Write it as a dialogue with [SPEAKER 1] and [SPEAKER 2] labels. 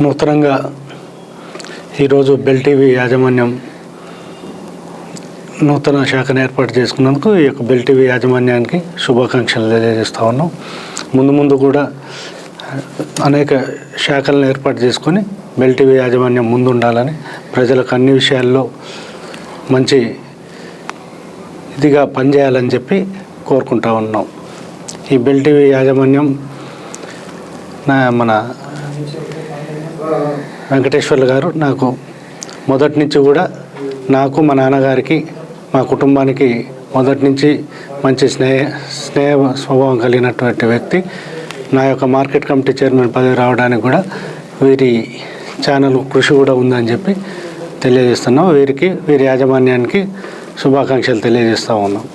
[SPEAKER 1] నూతనంగా ఈరోజు bell TV యాజమాన్యం నూతన శాఖను ఏర్పాటు చేసుకున్నందుకు ఈ యొక్క బెల్ టీవీ యాజమాన్యానికి శుభాకాంక్షలు తెలియజేస్తూ ఉన్నాం. ముందు కూడా అనేక శాఖలను ఏర్పాటు చేసుకొని బెల్ టీవీ యాజమాన్యం ముందుండాలని, ప్రజలకు అన్ని విషయాల్లో మంచి ఇదిగా పనిచేయాలని చెప్పి కోరుకుంటా ఉన్నాం. ఈ బెల్ టీవీ యాజమాన్యం మన వెంకటేశ్వర్లు గారు నాకు మొదటి నుంచి కూడా, నాకు మా నాన్నగారికి, మా కుటుంబానికి మొదటి నుంచి మంచి స్నేహ స్వభావం కలిగినటువంటి వ్యక్తి. నా యొక్క మార్కెట్ కమిటీ చైర్మన్ పదవి రావడానికి కూడా వీరి ఛానల్ కృషి కూడా ఉందని చెప్పి తెలియజేస్తున్నాం. వీరి యాజమాన్యానికి శుభాకాంక్షలు తెలియజేస్తూ ఉన్నాం.